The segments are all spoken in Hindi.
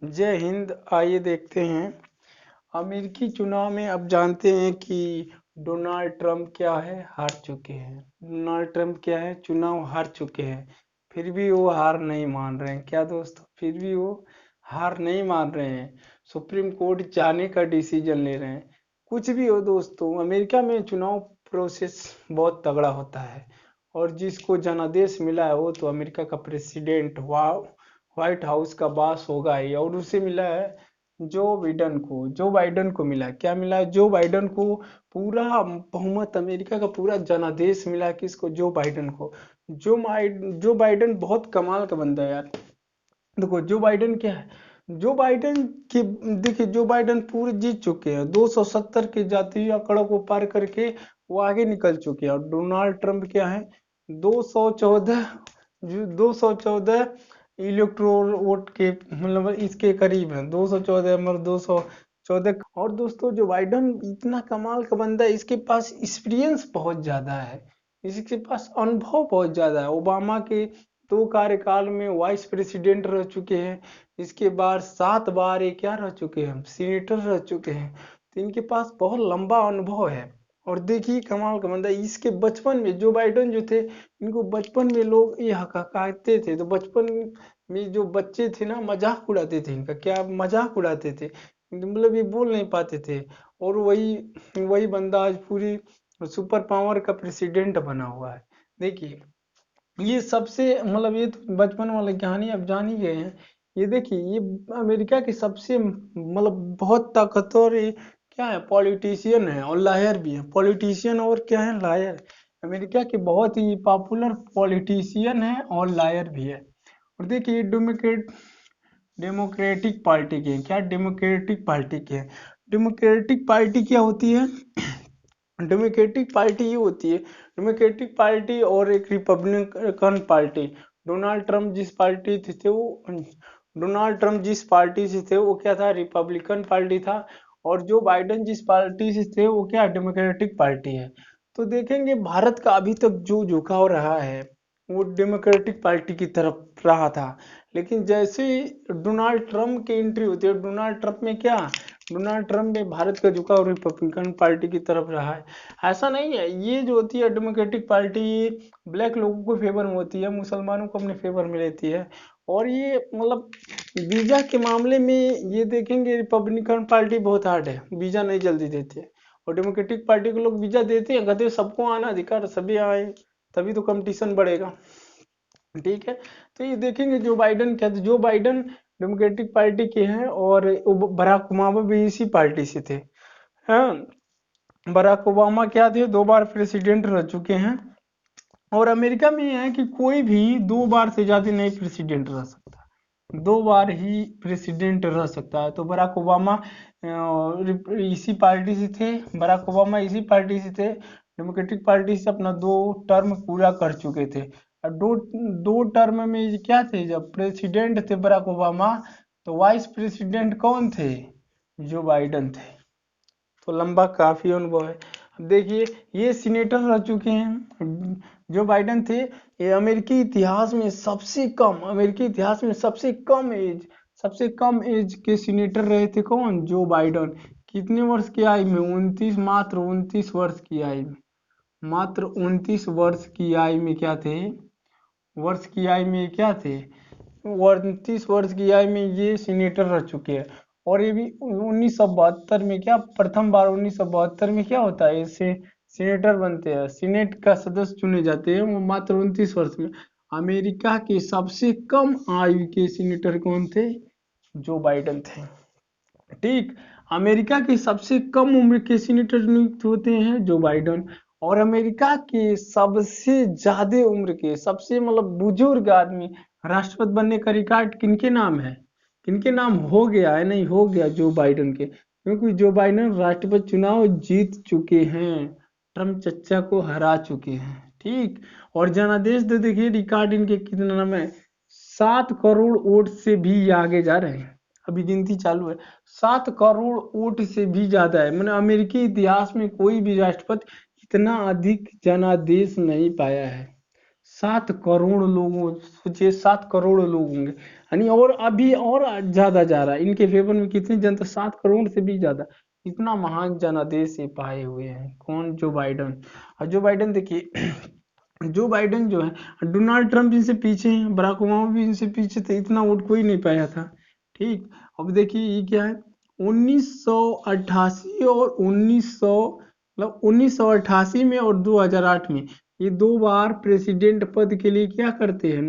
जय हिंद। आइए देखते हैं अमेरिकी चुनाव में। अब जानते हैं कि डोनाल्ड ट्रंप क्या है, हार चुके हैं। डोनाल्ड ट्रंप क्या है, चुनाव हार चुके हैं। फिर भी वो हार नहीं मान रहे हैं क्या दोस्तों, फिर भी वो हार नहीं मान रहे हैं। सुप्रीम कोर्ट जाने का डिसीजन ले रहे हैं। कुछ भी हो दोस्तों, अमेरिका में चुनाव प्रोसेस बहुत तगड़ा होता है। और जिसको जनादेश मिला है वो तो अमेरिका का प्रेसिडेंट, व्हाइट हाउस का बास होगा ही। और उसे मिला है जो बाइडन को मिला। क्या मिला है जो बाइडन को? पूरा बहुमत, अमेरिका का पूरा जनादेश मिला किसको? जो बाइडन को। जो बाइडन बहुत कमाल का बंदा है यार। देखो जो बाइडन क्या है, जो बाइडन के देखिए जो बाइडन पूरे जीत चुके हैं, 270 के जातीय आंकड़ों को पार करके वो आगे निकल चुके हैं। और डोनाल्ड ट्रंप क्या है, 214, जो 214 इलेक्ट्रोल वोट के मतलब इसके करीब है। 214 मतलब 214। और दोस्तों जो बाइडन इतना कमाल का बंदा है, इसके पास एक्सपीरियंस बहुत ज्यादा है, इसके पास अनुभव बहुत ज्यादा है। ओबामा के 2 कार्यकाल में वाइस प्रेसिडेंट रह चुके हैं। इसके बाद 7 बार ये क्या रह चुके हैं, सीनेटर रह चुके हैं। तो इनके पास बहुत लंबा अनुभव है। और देखिए कमाल का बंदा, इसके बचपन में जो बाइडन जो थे, इनको बचपन में लोग ये हकाते थे। तो बचपन में जो बच्चे थे ना, मजाक उड़ाते थे इनका, क्या मजाक उड़ाते थे, मतलब ये बोल नहीं पाते थे। और वही वही बंदा आज पूरी सुपर पावर का प्रेसिडेंट बना हुआ है। देखिए ये सबसे मतलब ये तो बचपन वाली कहानी अब जान ही गए हैं। ये देखिए ये अमेरिका के सबसे मतलब बहुत ताकतवर ये क्या है, पॉलिटिशियन है और लायर भी है। पॉलिटिशियन और क्या है, लायर। अमेरिका के बहुत ही पॉपुलर पॉलिटिशियन है और लायर भी है। और देखिए डेमोक्रेटिक पार्टी के हैं। क्या डेमोक्रेटिक पार्टी के हैं? डेमोक्रेटिक पार्टी क्या होती है? डेमोक्रेटिक पार्टी ये होती है, डेमोक्रेटिक पार्टी और एक रिपब्लिकन पार्टी। डोनाल्ड ट्रंप जिस पार्टी से थे वो डोनाल्ड ट्रंप जिस पार्टी से थे वो क्या था, रिपब्लिकन पार्टी था। और जो बाइडेन जिस पार्टी से थे वो क्या, डेमोक्रेटिक पार्टी है। तो देखेंगे भारत का अभी तक जो झुकाव रहा है वो डेमोक्रेटिक पार्टी की तरफ रहा था। लेकिन जैसे ही डोनाल्ड ट्रंप की एंट्री होती है, डोनाल्ड ट्रंप में क्या, डोनाल्ड ट्रंप में भारत का झुकाव रिपब्लिकन पार्टी की तरफ रहा है। ऐसा नहीं है, ये जो होती है डेमोक्रेटिक पार्टी, ये ब्लैक लोगों को फेवर में होती है, मुसलमानों को अपने फेवर में लेती है। और ये मतलब वीजा के मामले में ये देखेंगे रिपब्लिकन पार्टी बहुत हार्ड है, वीजा नहीं जल्दी देते हैं। और डेमोक्रेटिक पार्टी को लोग वीजा देते हैं, कहते हैं सबको आना अधिकार, सभी आए, तभी तो कंपटीशन बढ़ेगा। ठीक है। तो ये देखेंगे जो बाइडन क्या, जो बाइडन डेमोक्रेटिक पार्टी के हैं और बराक ओबामा भी इसी पार्टी से थे। हाँ, बराक ओबामा क्या थे, 2 बार प्रेसिडेंट रह चुके हैं। और अमेरिका में यह है कि कोई भी 2 बार से ज्यादा नहीं प्रेसिडेंट रह सकता, 2 बार ही प्रेसिडेंट रह सकता है। तो बराक ओबामा इसी पार्टी से थे, बराक ओबामा इसी पार्टी से थे, डेमोक्रेटिक पार्टी से अपना 2 टर्म पूरा कर चुके थे। और दो दो टर्म में ये क्या थे, जब प्रेसिडेंट थे बराक ओबामा, तो वाइस प्रेसिडेंट कौन थे, जो बाइडन थे। तो लंबा काफी अनुभव है। अब देखिए ये सीनेटर रह चुके हैं, जो बाइडन थे। ये अमेरिकी इतिहास में सबसे कम एज के सीनेटर रहे थे। कौन? जो बाइडन। कितने वर्ष की आयु में? 29, मात्र 29 वर्ष की आयु में। मात्र 29 वर्ष की आयु में क्या थे, वर्ष की आयु में क्या थे, 29 वर्ष की आयु में ये सीनेटर रह चुके हैं। और ये भी 1972 में, क्या प्रथम बार 1972 में क्या होता है, इससे सीनेटर बनते हैं, सीनेट का सदस्य चुने जाते हैं, वो मात्र 29 वर्ष में। अमेरिका के सबसे कम आयु के सीनेटर कौन थे? जो बाइडन थे। ठीक। अमेरिका के सबसे कम उम्र के सीनेटर नियुक्त होते हैं जो बाइडन। और अमेरिका के सबसे ज्यादा उम्र के, सबसे मतलब बुजुर्ग आदमी राष्ट्रपति बनने का रिकॉर्ड किनके नाम है, किनके नाम हो गया है, नहीं हो गया, जो बाइडन के। क्योंकि जो बाइडन राष्ट्रपति चुनाव जीत चुके हैं, ट्रम्प चच्चा को हरा चुके हैं। ठीक। और जनादेश तो देखिए रिकॉर्ड इनके कितना नाम है, 7 करोड़ वोट से भी आगे जा रहे हैं, अभी गिनती चालू है। 7 करोड़ वोट से भी ज्यादा है, मैंने अमेरिकी इतिहास में कोई भी राष्ट्रपति इतना अधिक जनादेश नहीं पाया है। 7 करोड़ लोगों, सोचिए 7 करोड़ लोग होंगे, यानी और अभी और ज्यादा जा रहा है इनके फेवर में। कितनी जनता, 7 करोड़ से भी ज्यादा। इतना महान जनादेश ये पाए हुए हैं कौन, जो बाइडन। और जो बाइडन देखिए जो बाइडन जो है, डोनाल्ड ट्रंप इनसे पीछे हैं, बराक ओबामा भी इनसे पीछे थे, इतना वोट कोई नहीं पाया था। ठीक, अब देखिए ये क्या है, 1988 और 1900, मतलब 1988 में और 2008 में, ये 2 बार प्रेसिडेंट पद के लिए क्या करते हैं,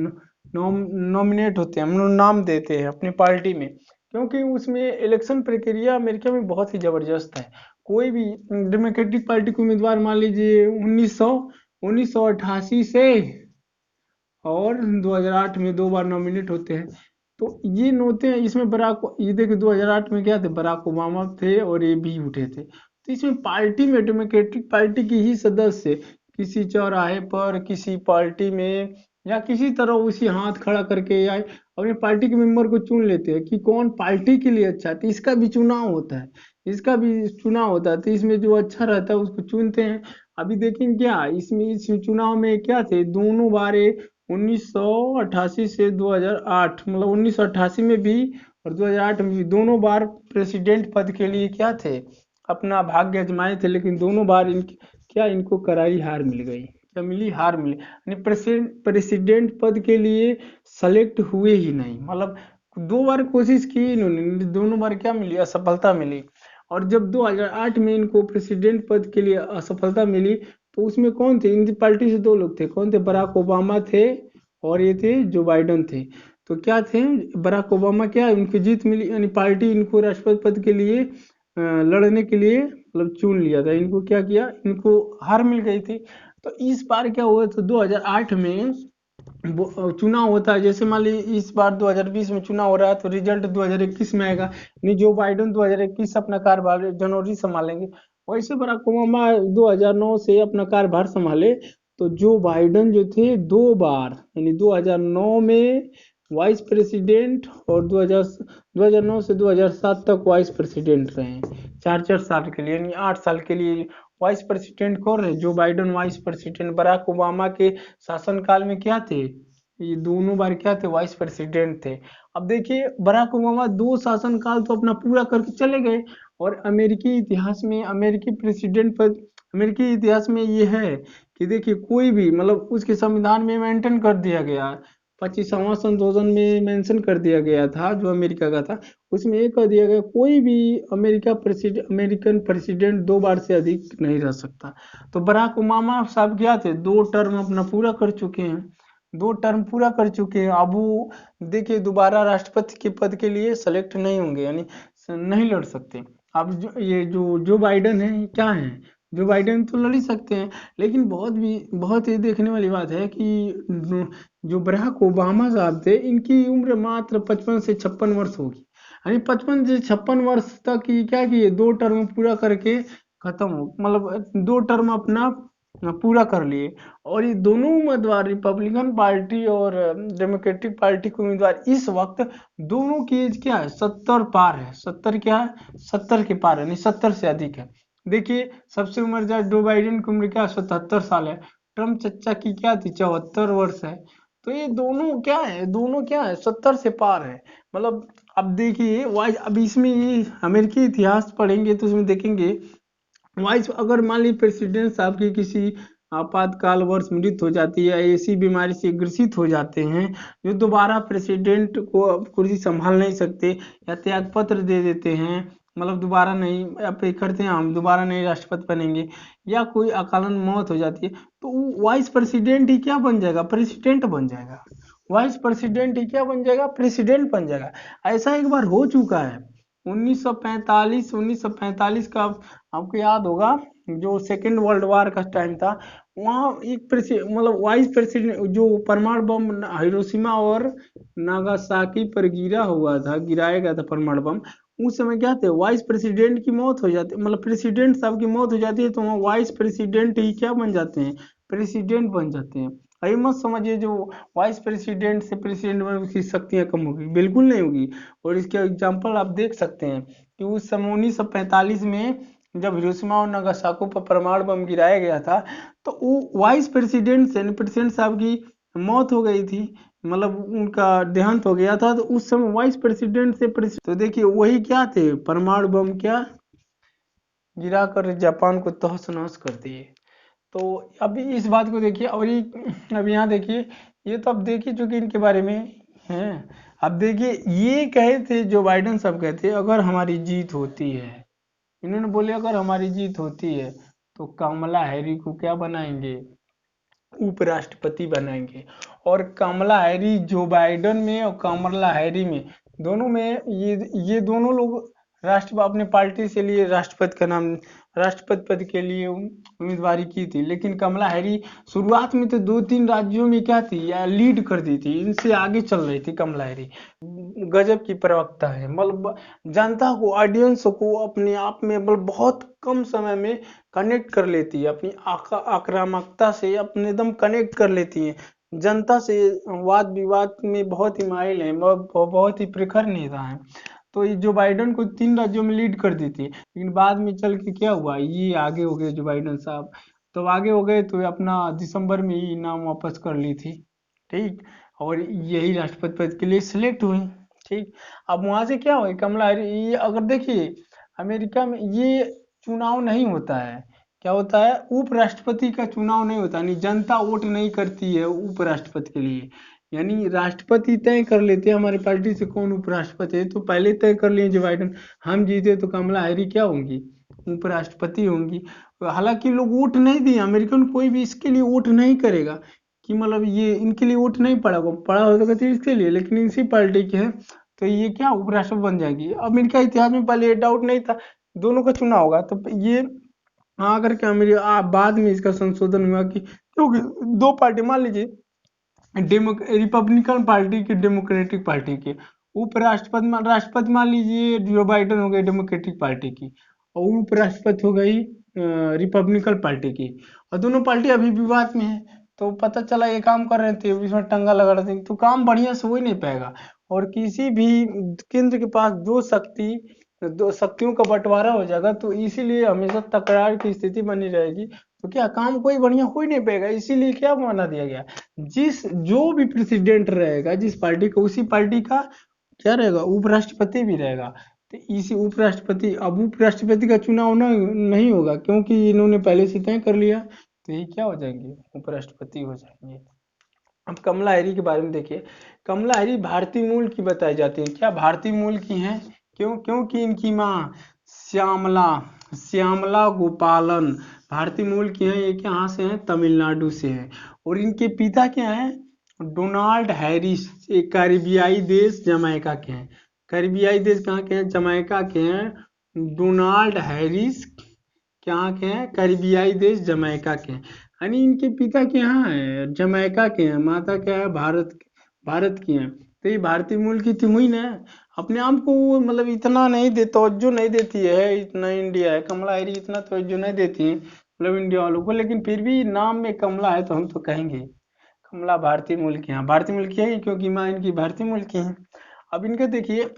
नॉमिनेट होते हैं, हम लोग नाम देते हैं अपनी पार्टी में, क्योंकि उसमें इलेक्शन प्रक्रिया अमेरिका में बहुत ही जबरदस्त है। कोई भी डेमोक्रेटिक पार्टी के उम्मीदवार, मान लीजिए 1988 से और 2008 में 2 बार नॉमिनेट होते हैं। तो ये होते हैं इसमें, ये देखिए 2008 में क्या थे, बराक ओबामा थे और ये भी उठे थे। तो इसमें पार्टी में डेमोक्रेटिक पार्टी की ही सदस्य किसी चौराहे पर, किसी पार्टी में, या किसी तरह उसी हाथ खड़ा करके या अपने पार्टी के मेंबर को चुन लेते हैं कि कौन पार्टी के लिए अच्छा है। तो इसका भी चुनाव होता है, इसका भी चुनाव होता है, तो इसमें जो अच्छा रहता है उसको चुनते हैं। अभी देखें क्या इसमें, इस चुनाव में क्या थे, दोनों बार 1988 से 2008, मतलब 1988 में भी और 2008 में भी, दोनों बार प्रेसिडेंट पद के लिए क्या थे, अपना भाग्य आजमाए थे, लेकिन दोनों बार क्या इनको करारी हार मिल गई। क्या मिली, हार मिली, यानी प्रेसिडेंट पद के लिए सेलेक्ट हुए ही नहीं, मतलब 2 बार कोशिश की इन्होंने, दोनों बार क्या मिली, असफलता मिली। और जब 2008 में इनको प्रेसिडेंट पद के लिए असफलता मिली, तो उसमें कौन थे, इनकी पार्टी से 2 लोग थे, कौन थे, बराक ओबामा थे और ये थे जो बाइडन थे। तो क्या थे, बराक ओबामा, क्या उनको जीत मिली, यानी पार्टी इनको राष्ट्रपति पद के लिए लड़ने के लिए मतलब चुन लिया था, इनको क्या किया, इनको हार मिल गई थी। तो इस बार क्या हुआ, तो 2008 में चुनाव होता है, जैसे मान लीजिए इस बार 2020 में चुनाव हो रहा है, तो रिजल्ट 2021 में आएगा, यानी जो बाइडन 2021 अपना कार्यभार जनवरी संभालेंगे, वैसे बराक ओबामा 2009 से अपना कार्यभार संभाले। तो जो बाइडन जो थे 2 बार, यानी 2009 में वाइस प्रेसिडेंट और 2009 से 2007 तक वाइस प्रेसिडेंट रहे, 4 4 साल के लिए, यानी 8 साल के लिए वाइस प्रेसिडेंट कौन रहे, जो Biden vice president. Barack Obama के शासनकाल में क्या थे, ये दोनों बार क्या थे, वाइस प्रेसिडेंट थे। अब देखिए बराक ओबामा 2 शासनकाल तो अपना पूरा करके चले गए, और अमेरिकी इतिहास में, अमेरिकी प्रेसिडेंट पद, अमेरिकी इतिहास में ये है कि देखिए कोई भी, मतलब उसके संविधान में मेंटेन कर दिया गया, 25वां संशोधन में मेंशन कर दिया गया था जो अमेरिका का था, उसमें ये कह दिया गया कोई भी अमेरिकन प्रेसिडेंट 2 बार से अधिक नहीं रह सकता। तो बराक ओबामा साहब क्या थे, 2 टर्म अपना पूरा कर चुके हैं, 2 टर्म पूरा कर चुके हैं। अब वो देखिए दोबारा राष्ट्रपति के पद के लिए सेलेक्ट नहीं होंगे, यानी नहीं लड़ सकते। अब ये जो बाइडन है, ये क्या है, जो बाइडन तो लड़ ही सकते हैं, लेकिन बहुत ही देखने वाली बात है कि जो बराक ओबामा साहब थे, इनकी उम्र मात्र 55 से 56 वर्ष होगी, यानी 55 से 56 वर्ष तक ये क्या किए, 2 टर्म पूरा करके खत्म हो, मतलब 2 टर्म अपना पूरा कर लिए। और ये दोनों उम्मीदवार, रिपब्लिकन पार्टी और डेमोक्रेटिक पार्टी के उम्मीदवार, इस वक्त दोनों की एज क्या है, 70 पार है, 70 क्या है, 70 के पार है, नहीं 70 से अधिक है। देखिए सबसे उम्र ज्यादा जो बाइडेन की उम्र क्या है, 77 साल है, ट्रम्प चचा की क्या थी, 74 वर्ष है। तो ये दोनों क्या है, दोनों क्या है, 70 से पार है, मतलब। अब देखिए वाइस, अब इसमें ये अमेरिकी इतिहास पढ़ेंगे तो इसमें देखेंगे, वाइस अगर मान ली प्रेसिडेंट साहब की किसी आपातकाल वर्ष मृत्यु हो जाती है, ऐसी बीमारी से ग्रसित हो जाते हैं जो दोबारा प्रेसिडेंट को कुर्सी संभाल नहीं सकते, या त्याग पत्र दे देते हैं, मतलब दोबारा नहीं अप्लाई करते हैं, हम दोबारा नहीं राष्ट्रपति बनेंगे, या कोई अकालन मौत हो जाती है, तो वो वाइस प्रेसिडेंट ही क्या बन जाएगा, प्रेसिडेंट बन जाएगा। वाइस प्रेसिडेंट ही क्या बन जाएगा, प्रेसिडेंट बन जाएगा। ऐसा एक बार हो चुका है 1945 का, आपको याद होगा, जो सेकेंड वर्ल्ड वार का टाइम था, वहाँ एक मतलब वाइस प्रेसिडेंट, जो परमाणु बम हिरोशिमा और नागासाकी पर गिराया गया था परमाणु बम, उस समय क्या थे, वाइस प्रेसिडेंट की मौत हो जाती, मतलब प्रेसिडेंट साहब की मौत हो जाती है, तो वहाँ वाइस प्रेसिडेंट ही क्या बन जाते हैं, प्रेसिडेंट बन जाते हैं। ये मत समझिए जो वाइस प्रेसिडेंट से प्रेसिडेंट में उसकी शक्तियां कम होगी, बिल्कुल नहीं होगी। और इसके एग्जाम्पल आप देख सकते हैं कि उस समय 1945 में जब हिरोशिमा और नागासाकी पर परमाणु बम गिराया गया था, तो वो वाइस प्रेसिडेंट से, प्रेसिडेंट साहब की मौत हो गई थी, मतलब उनका देहांत हो गया था, तो उस समय वाइस प्रेसिडेंट से तो देखिए वही क्या थे, परमाणु बम क्या गिराकर जापान को तहस नहस कर दिए। तो अभी इस बात को देखिए, और ये अब यहाँ देखिए, ये तो अब देख ही चुके इनके बारे में हैं। अब देखिए ये कहे थे, जो बाइडन साहब कहे थे, अगर हमारी जीत होती है, इन्होंने बोले अगर हमारी जीत होती है तो कमला हैरी को क्या बनाएंगे, उपराष्ट्रपति बनाएंगे। और कमला हैरी जो बाइडन में और कमला हैरी में, दोनों में ये दोनों लोग राष्ट्र अपने पार्टी से लिए राष्ट्रपति का नाम, राष्ट्रपति पद के लिए उम्मीदवारी की थी। लेकिन कमला हैरी शुरुआत में तो 2-3 राज्यों में क्या थी, या लीड कर दी थी, इनसे आगे चल रही थी कमला हैरी। गजब की प्रवक्ता है, मतलब जनता को, ऑडियंस को अपने आप में, मतलब बहुत कम समय में कनेक्ट कर लेती है, अपनी आक्रामकता से अपने एकदम कनेक्ट कर लेती है जनता से। वाद विवाद में बहुत ही माहिर है, बहुत ही प्रखर नेता है। तो ये जो बाइडन को 3 राज्यों में लीड कर दी थी, लेकिन बाद में चल के क्या हुआ, ये आगे हो गए जो बाइडन साहब। तो आगे हो गए तो अपना दिसंबर में ही नाम वापस कर ली थी, ठीक। और यही राष्ट्रपति पद के लिए सिलेक्ट हुई, ठीक। अब वहां से क्या हुआ, कमला हैरिस, ये अगर देखिए अमेरिका में ये चुनाव नहीं होता है, क्या होता है, उपराष्ट्रपति का चुनाव नहीं होता, यानी जनता वोट नहीं करती है उपराष्ट्रपति के लिए। यानी राष्ट्रपति तय कर लेते हैं हमारी पार्टी से कौन उपराष्ट्रपति है, तो पहले तय कर लिए जो बाइडन, हम जीते तो कमला हैरिस क्या होंगी, उपराष्ट्रपति होंगी। हालांकि लोग वोट नहीं दिए, अमेरिकन कोई भी इसके लिए वोट नहीं करेगा कि मतलब ये इनके लिए वोट नहीं पड़ा, वो पड़ा हो तो इसके लिए, लेकिन इसी पार्टी के हैं, तो ये क्या उपराष्ट्रपति बन जाएगी। अमेरिका इतिहास में पहले ये डाउट नहीं था, दोनों का चुनाव होगा, तो ये आकर के अमेरिका बाद में इसका संशोधन हुआ कि, क्योंकि दो पार्टी मान लीजिए, रिपब्लिकन पार्टी की, डेमोक्रेटिक पार्टी की, उपराष्ट्रपति राष्ट्रपति मान लीजिए जो बाइडन हो गई डेमोक्रेटिक पार्टी की, और उपराष्ट्रपति हो गई रिपब्लिकन पार्टी की, और दोनों पार्टी अभी विवाद में है। तो पता चला ये काम कर रहे थे, इसमें टंगा लगा रहे थे, तो काम बढ़िया से हो ही नहीं पाएगा। और किसी भी केंद्र के पास दो शक्तियों का बंटवारा हो जाएगा, तो इसीलिए हमेशा तकरार की स्थिति बनी रहेगी, तो क्या काम कोई बढ़िया हो ही नहीं पाएगा। इसीलिए क्या बना दिया गया, जिस जो भी प्रेसिडेंट रहेगा जिस पार्टी का, उसी पार्टी का क्या रहेगा, उपराष्ट्रपति भी रहेगा। तो इसी उपराष्ट्रपति, अब उपराष्ट्रपति का चुनाव नहीं होगा, क्योंकि इन्होंने पहले से तय कर लिया, तो ये क्या हो जाएंगे, उपराष्ट्रपति हो जाएंगे। अब कमला हैरिस के बारे में देखिए, कमला हैरिस भारतीय मूल की बताई जाती है। क्या भारतीय मूल की हैं, क्योंकि इनकी माँ श्यामला श्यामला गोपालन भारतीय मूल की हैं। ये कहाँ से हैं, तमिलनाडु से हैं। और इनके पिता क्या हैं, डोनाल्ड हैरिस, एक कैरिबियाई देश जमैका के हैं। कैरिबियाई देश कहाँ के हैं, जमैका के हैं। डोनाल्ड हैरिस कहाँ के हैं, कैरिबियाई देश जमैका के हैं। यानी इनके पिता के यहाँ है, जमैका के हैं, माता क्या है, भारत की हैं। तो ये भारतीय मूल की थी हुई ना, अपने आप को वो मतलब इतना नहीं दे, तवज्जो नहीं देती है, इतना इंडिया है, कमला हैरिस इतना तवज्जो नहीं देती है मतलब इंडिया वालों को, लेकिन फिर भी नाम में कमला है तो हम तो कहेंगे कमला भारतीय मूल की हैं। भारतीय मूल की है क्योंकि माँ इनकी भारतीय मूल की हैं। अब इनका देखिए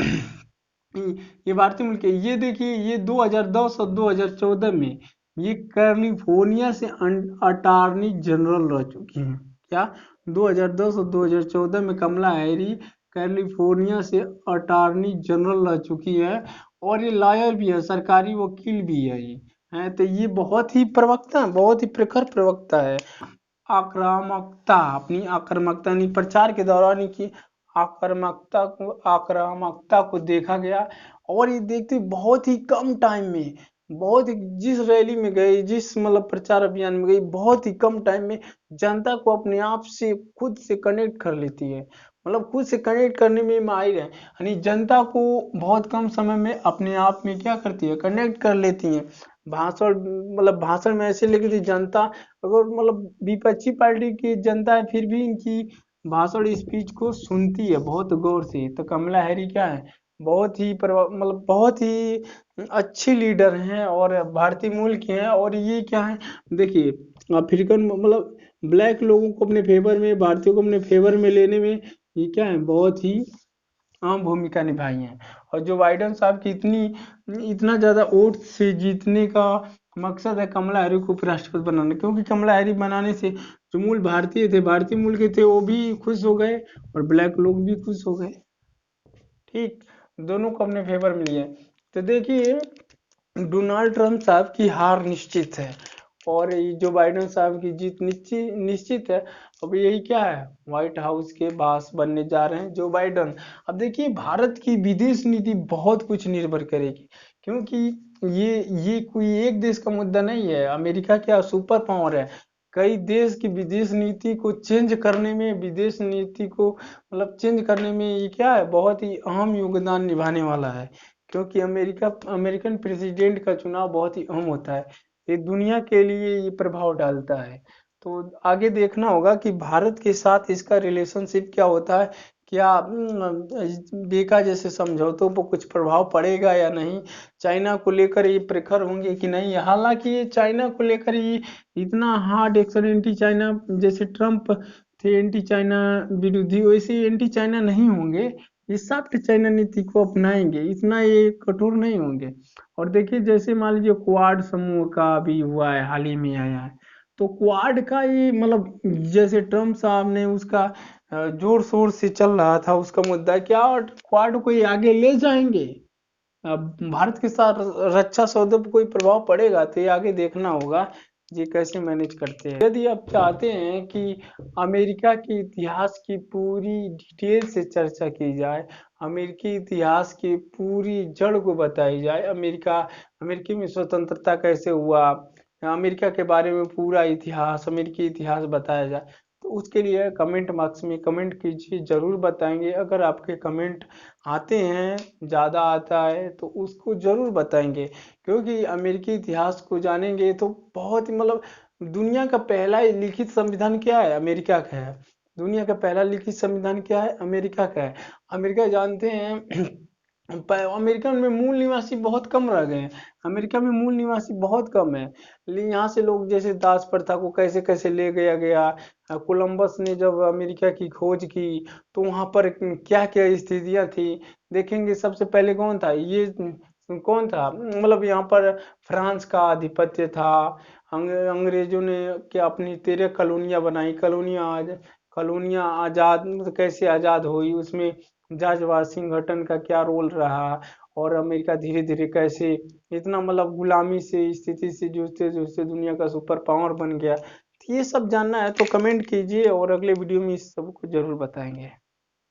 ये भारतीय मूल की, ये देखिए ये 2010 और 2014 में ये कैलिफोर्निया से अटॉर्नी जनरल रह चुकी हैं। क्या, 2010 और 2014 में कमला हैरिस कैलिफोर्निया से अटॉर्नी जनरल रह चुकी है, और ये लॉयर भी है, सरकारी वकील भी है ये, है तो ये बहुत ही प्रवक्ता, बहुत ही प्रखर प्रवक्ता है। आक्रामकता, अपनी आक्रामकता नहीं, प्रचार के दौरान ही की आक्रामकता को देखा गया। और ये देखते बहुत ही कम टाइम में, बहुत ही, जिस रैली में गई, जिस मतलब प्रचार अभियान में गई, बहुत ही कम टाइम में जनता को अपने आप से खुद से कनेक्ट कर लेती है, मतलब खुद से कनेक्ट करने में माहिर है। यानी जनता को बहुत कम समय में अपने आप में क्या करती है, कनेक्ट कर लेती है। भाषण, मतलब भाषण में ऐसे लेके जनता, अगर मतलब विपक्षी पार्टी की जनता है फिर भी इनकी भाषण स्पीच को सुनती है बहुत गौर से। तो कमला हैरिस क्या है, बहुत ही मतलब बहुत ही अच्छी लीडर हैं, और भारतीय मूल की हैं। और ये क्या है, देखिए अफ्रीकन मतलब ब्लैक लोगों को अपने फेवर में, भारतीयों को अपने फेवर में लेने में ये क्या है, बहुत ही अहम भूमिका निभाई है। और जो बाइडन साहब की इतना ज़्यादा वोट से जीतने का मकसद है कमला हैरिस को उपराष्ट्रपति बनाना, क्योंकि कमला हैरिस बनाने से जो मूल भारतीय थे, भारतीय मूल के थे, वो भी खुश हो गए और ब्लैक लोग भी खुश हो गए। ठीक, दोनों को अपने फेवर में लिया। तो देखिए डोनाल्ड ट्रंप साहब की हार निश्चित है और ये जो बाइडेन साहब की जीत निश्चित निश्चित है। अब यही क्या है, व्हाइट हाउस के बास बनने जा रहे हैं जो बाइडेन। अब देखिए भारत की विदेश नीति बहुत कुछ निर्भर करेगी, क्योंकि ये कोई एक देश का मुद्दा नहीं है। अमेरिका क्या सुपर पावर है, कई देश की विदेश नीति को चेंज करने में, विदेश नीति को मतलब चेंज करने में ये क्या है, बहुत ही अहम योगदान निभाने वाला है। क्योंकि अमेरिकन प्रेसिडेंट का चुनाव बहुत ही अहम होता है, ये दुनिया के लिए ये प्रभाव डालता है। तो आगे देखना होगा कि भारत के साथ इसका रिलेशनशिप क्या होता है, क्या बेका जैसे समझौतों पर कुछ प्रभाव पड़ेगा या नहीं, चाइना को लेकर ये प्रखर होंगे कि नहीं। हालांकि ये चाइना को लेकर ये इतना हार्ड एक्शन एंटी चाइना, जैसे ट्रम्प थे एंटी चाइना विरोधी, वैसे एंटी चाइना नहीं होंगे, ये सॉफ्ट चाइना नीति को अपनाएंगे, इतना ये कठोर नहीं होंगे। और देखिए जैसे मान लीजिए क्वाड समूह का भी हुआ है, हाल ही में आया है, तो क्वाड का ये मतलब जैसे ट्रम्प साहब ने उसका जोर शोर से चल रहा था उसका मुद्दा, क्या क्वाड को ये आगे ले जाएंगे। अब भारत के साथ रक्षा सौदे पर कोई प्रभाव पड़ेगा तो ये आगे देखना होगा ये कैसे मैनेज करते हैं। यदि आप चाहते हैं कि अमेरिका के इतिहास की पूरी डिटेल से चर्चा की जाए, अमेरिकी इतिहास की पूरी जड़ को बताई जाए, अमेरिकी में स्वतंत्रता कैसे हुआ, अमेरिका के बारे में पूरा इतिहास, अमेरिकी इतिहास बताया जाए, तो उसके लिए कमेंट बॉक्स में कमेंट कीजिए, ज़रूर बताएंगे। अगर आपके कमेंट आते हैं, ज़्यादा आता है तो उसको ज़रूर बताएंगे, क्योंकि अमेरिकी इतिहास को जानेंगे तो बहुत ही मतलब दुनिया का पहला लिखित संविधान क्या है, अमेरिका का है। दुनिया का पहला लिखित संविधान क्या है, अमेरिका का है। अमेरिका जानते हैं अमेरिका में मूल निवासी बहुत कम रह गए हैं, अमेरिका में मूल निवासी बहुत कम है। लेकिन यहाँ से लोग जैसे दास प्रथा को कैसे कैसे ले गया गया, कोलंबस ने जब अमेरिका की खोज की तो वहाँ पर क्या क्या स्थितियाँ थी, देखेंगे। सबसे पहले कौन था ये, कौन था मतलब यहाँ पर फ्रांस का आधिपत्य था। अंग्रेजों ने क्या अपनी 13 कॉलोनियाँ बनाई, कॉलोनियाँ आज़ाद मतलब कैसे आज़ाद हुई, उसमें जॉर्ज वाशिंगटन का क्या रोल रहा, और अमेरिका धीरे धीरे कैसे इतना मतलब गुलामी से स्थिति से जूझते जूझते दुनिया का सुपर पावर बन गया। तो ये सब जानना है तो कमेंट कीजिए और अगले वीडियो में इस सब को जरूर बताएंगे।